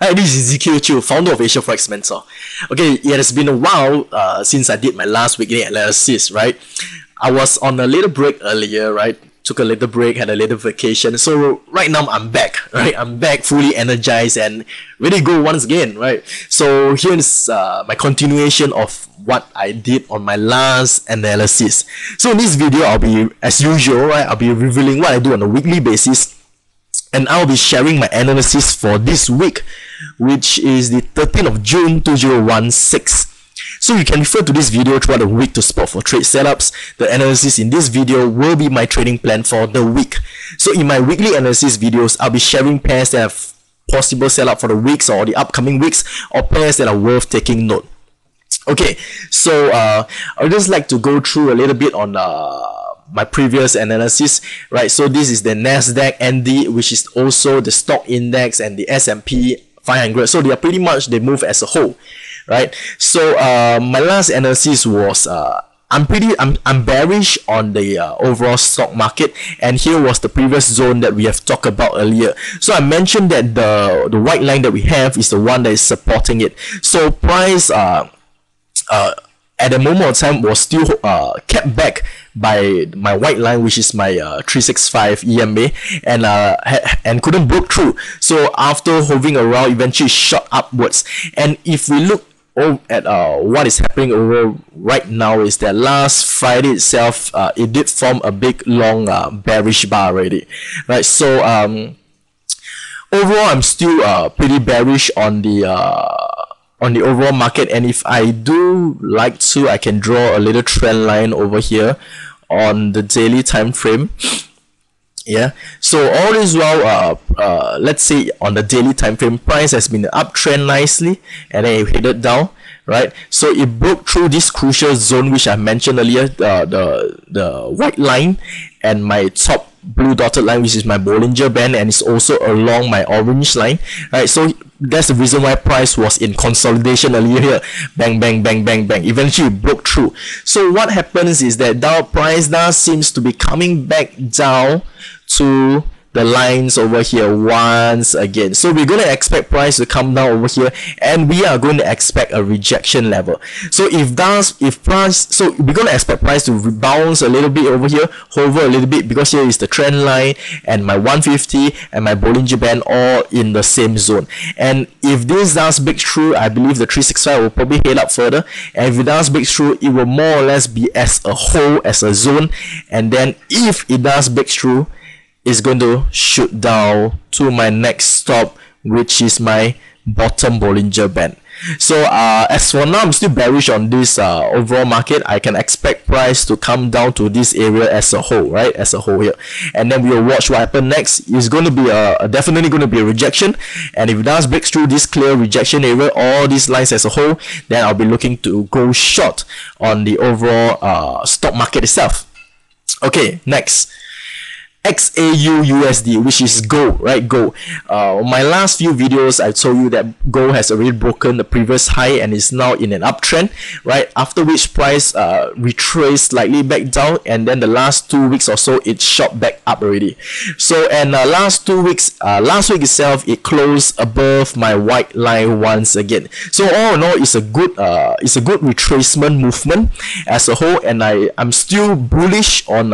Hi, this is Ezekiel, founder of Asiaforexmentor. Okay, it has been a while since I did my last weekly analysis, right? I was on a little break earlier, right? Took a little break, had a little vacation. So right now I'm back, right? I'm back fully energized and ready to go once again, right? So here is my continuation of what I did on my last analysis. So in this video, I'll be, as usual, right? I'll be revealing what I do on a weekly basis. And I'll be sharing my analysis for this week, which is the 13th of June 2016. So you can refer to this video throughout the week to spot for trade setups. The analysis in this video will be my trading plan for the week. So in my weekly analysis videos, I'll be sharing pairs that have possible setup for the weeks or the upcoming weeks, or pairs that are worth taking note. Okay, so I'd just like to go through a little bit on my previous analysis, right? So this is the NZDUSD, which is also the stock index, and the S&P 500. So they are pretty much, they move as a whole, right? So my last analysis was I'm bearish on the overall stock market, and here was the previous zone that we have talked about earlier. So I mentioned that the white line that we have is the one that is supporting it. So price at the moment of time was still kept back by my white line, which is my 365 EMA, and couldn't break through. So after hovering around, eventually shot upwards. And if we look at what is happening over right now, is that last Friday itself, it did form a big long bearish bar already, right? So overall, I'm still pretty bearish on the overall market, and if I do like to, I can draw a little trend line over here on the daily time frame. Yeah, so all is well. Let's say on the daily time frame, price has been uptrend nicely, and then it headed down, right? So it broke through this crucial zone which I mentioned earlier, the white line and my top blue dotted line, which is my Bollinger Band, and it's also along my orange line, right? So that's the reason why price was in consolidation earlier here. Bang, bang, bang, bang, bang. Eventually it broke through. So what happens is that price now seems to be coming back down to the lines over here once again. So we're going to expect price to come down over here, and we are going to expect a rejection level. So we're going to expect price to bounce a little bit over here, hover a little bit, because here is the trend line and my 150 and my Bollinger Band all in the same zone. And if this does break through, I believe the 365 will probably head up further, and if it does break through, it will more or less be as a whole, as a zone. And then if it does break through, is going to shoot down to my next stop, which is my bottom Bollinger Band. So as for now, I'm still bearish on this overall market. I can expect price to come down to this area as a whole, right? As a whole here, and then we'll watch what happens next. It's going to be definitely going to be a rejection, and if it does break through this clear rejection area, all these lines as a whole, then I'll be looking to go short on the overall stock market itself. Okay, next. AUDUSD, which is gold, right? Gold. My last few videos, I told you that gold has already broken the previous high and is now in an uptrend, right? After which price retraced slightly back down, and then the last 2 weeks or so, it shot back up already. So, and last 2 weeks, last week itself, it closed above my white line once again. So all in all, it's a good retracement movement as a whole, and I'm still bullish on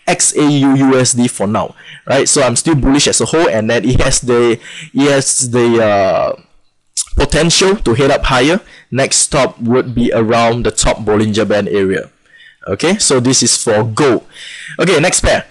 AUDUSD for now, right? So I'm still bullish as a whole, and then it has the potential to head up higher. Next stop would be around the top Bollinger Band area. Okay, so this is for gold. Okay, next pair.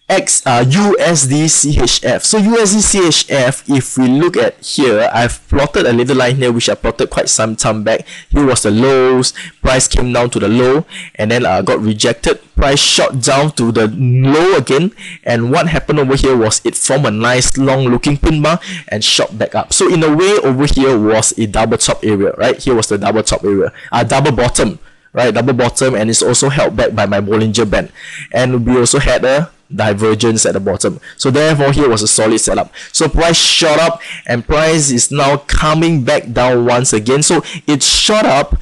USDCHF. So USDCHF, if we look at here, I've plotted a little line here which I plotted quite some time back. Here was the lows, price came down to the low, and then got rejected. Price shot down to the low again, and what happened over here was it formed a nice long looking pin bar and shot back up. So in a way, over here was a double top area, right? Here was the double top area, double bottom, right? Double bottom, and it's also held back by my Bollinger Band, and we also had a divergence at the bottom. So therefore, here was a solid setup. So price shot up, and price is now coming back down once again. So it shot up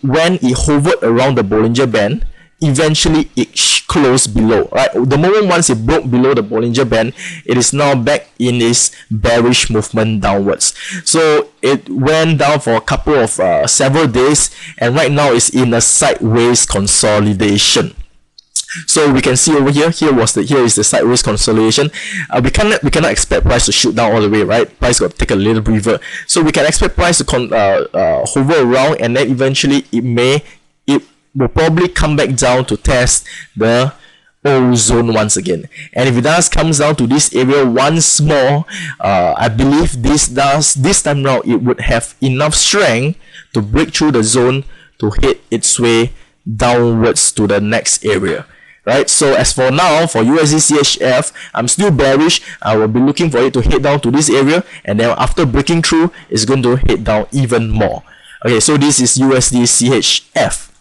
when it hovered around the Bollinger Band, eventually it closed below, right? The moment once it broke below the Bollinger Band, it is now back in this bearish movement downwards. So it went down for a couple of several days, and right now it's in a sideways consolidation. So we can see over here, here is the sideways consolidation. We cannot expect price to shoot down all the way, right? Price got to take a little breather. So we can expect price to hover around, and then eventually it will probably come back down to test the O zone once again. And if it does comes down to this area once more, I believe this time now it would have enough strength to break through the zone to hit its way downwards to the next area. Right, so as for now, for USDCHF, I'm still bearish. I will be looking for it to hit down to this area, and then after breaking through, it's going to hit down even more. Okay, so this is USDCHF.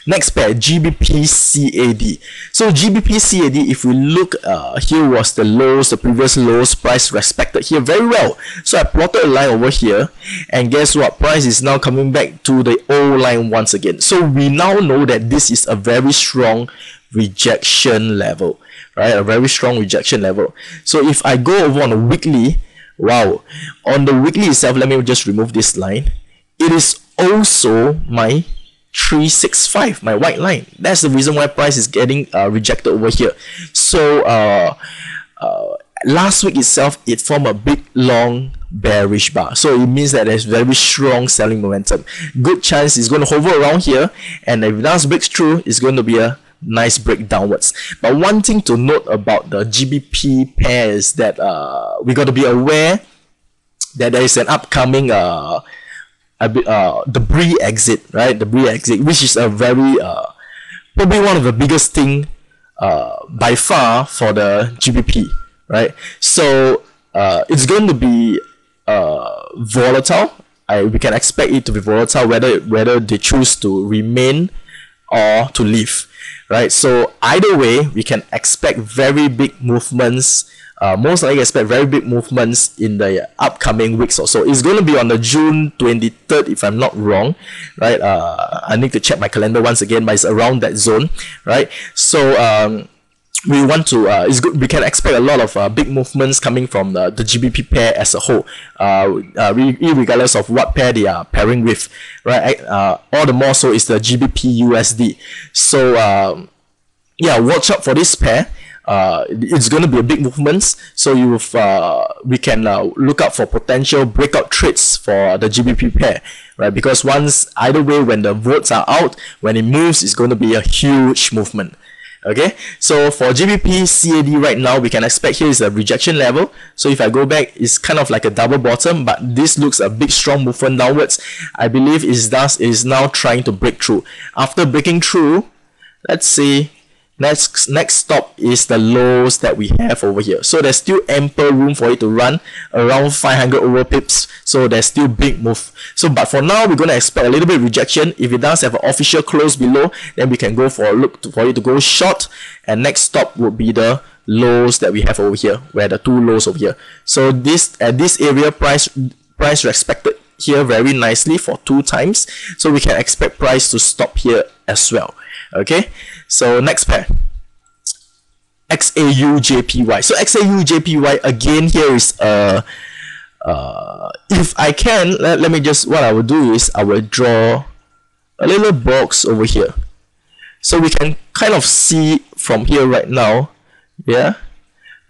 Next pair, GBPUSD. So GBPUSD, if we look, here was the lows, the previous lows, price respected here very well. So I plotted a line over here, and guess what? Price is now coming back to the O line once again. So we now know that this is a very strong rejection level, right? A very strong rejection level. So if I go over on a weekly, wow, on the weekly itself, let me just remove this line. It is also my 365, my white line. That's the reason why price is getting rejected over here. So last week itself, it formed a big long bearish bar, so it means that there's very strong selling momentum. Good chance it's going to hover around here, and if it does break through, it's going to be a nice break downwards. But one thing to note about the GBP pair is that we got to be aware that there is an upcoming the BRI exit, right? The BRI exit, which is a very probably one of the biggest thing by far for the GBP, right? So it's going to be volatile. We can expect it to be volatile, whether they choose to remain or to leave, right? So either way, we can expect very big movements. Most likely expect very big movements in the upcoming weeks or so. It's going to be on the June 23rd, if I'm not wrong, right? I need to check my calendar once again, but it's around that zone, right? So we want to it's good. We can expect a lot of big movements coming from the GBP pair as a whole, regardless of what pair they are pairing with, right? All the more so is the GBPUSD. So yeah, watch out for this pair. It's going to be a big movements, so we can look out for potential breakout trades for the GBP pair, right? Because once, either way, when the votes are out, when it moves, it's going to be a huge movement. Okay, so for GBPUSD right now, we can expect here is a rejection level. So if I go back, it's kind of like a double bottom, but this looks a big strong movement downwards. I believe it is now trying to break through. After breaking through, let's see, next stop is the lows that we have over here. So there's still ample room for it to run around 500 over pips, so there's still big move. So but for now, we're going to expect a little bit of rejection. If it does have an official close below, then we can go for a look for it to go short, and next stop would be the lows that we have over here, where the two lows over here. So this at this area, price respected here very nicely for 2 times, so we can expect price to stop here as well. Okay, so next pair, AUDJPY. So AUDJPY again, here is if I can, let me just, what I will do is I will draw a little box over here, so we can kind of see from here right now. Yeah,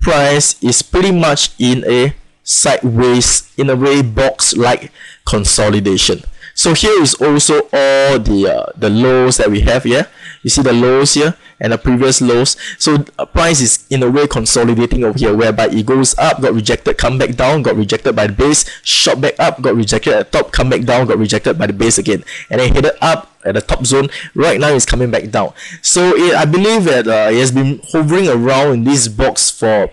price is pretty much in a sideways, in a way, box like consolidation. So here is also all the lows that we have here. You see the lows here and the previous lows. So price is in a way consolidating over here, whereby it goes up, got rejected, come back down, got rejected by the base, shot back up, got rejected at the top, come back down, got rejected by the base again, and then headed up at the top zone. Right now it's coming back down. So I believe that it has been hovering around in this box for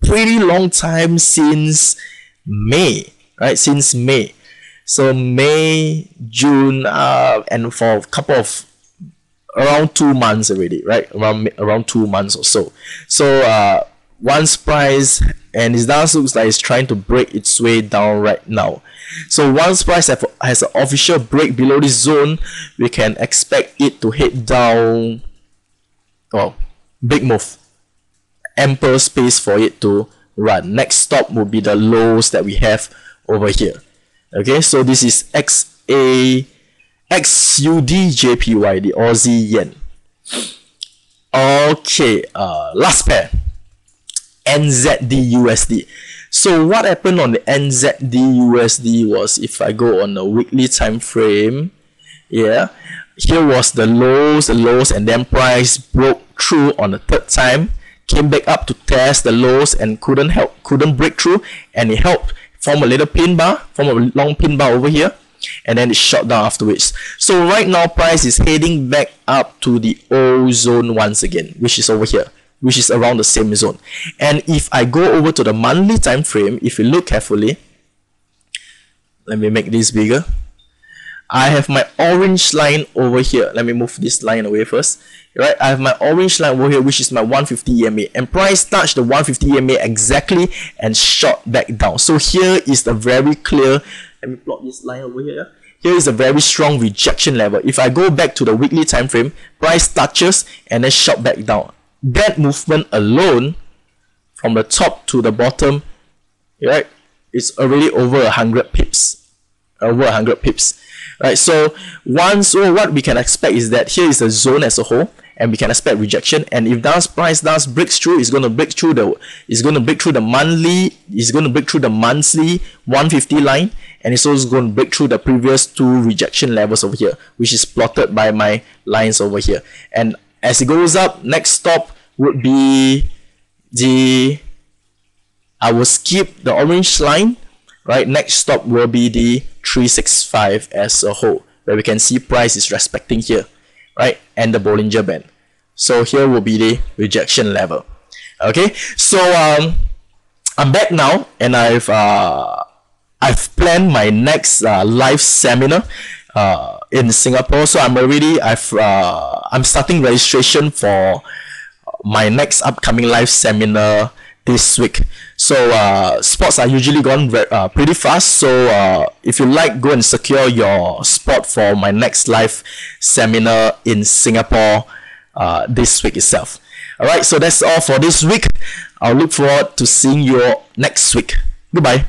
pretty long time, since May, right? Since May. So May, June, and for a couple of around 2 months already, right? Around 2 months or so. So once price and it does looks like it's trying to break its way down right now. So once price has an official break below this zone, we can expect it to head down. Oh, big move, ample space for it to run. Next stop will be the lows that we have over here. Okay, so this is AUDJPY, the Aussie yen. Okay, last pair, NZDUSD. So what happened on the NZDUSD was, if I go on a weekly time frame, yeah, here was the lows, and then price broke through on the third time, came back up to test the lows and couldn't break through, and it helped form a little pin bar, form a long pin bar over here, and then it shot down afterwards. So right now price is heading back up to the old zone once again, which is over here, which is around the same zone. And if I go over to the monthly time frame, if you look carefully, let me make this bigger. I have my orange line over here. Let me move this line away first. Right, I have my orange line over here, which is my 150 EMA, and price touched the 150 EMA exactly and shot back down. So here is the very clear, let me plot this line over here. Here is a very strong rejection level. If I go back to the weekly time frame, price touches and then shot back down. That movement alone, from the top to the bottom, right, it's already over 100 pips. Over 100 pips. Right, so what we can expect is that here is the zone as a whole, and we can expect rejection. And if price breaks through, it's going to break through the monthly 150 line, and it's also going to break through the previous two rejection levels over here, which is plotted by my lines over here. And as it goes up, next stop would be I will skip the orange line. Right, next stop will be the 365 as a whole, where we can see price is respecting here, right, and the Bollinger Band. So here will be the rejection level. Okay, so I'm back now, and I've planned my next live seminar in Singapore. So I'm starting registration for my next upcoming live seminar this week. So spots are usually gone pretty fast, so if you like, go and secure your spot for my next live seminar in Singapore this week itself. Alright, so that's all for this week. I'll look forward to seeing you all next week. Goodbye.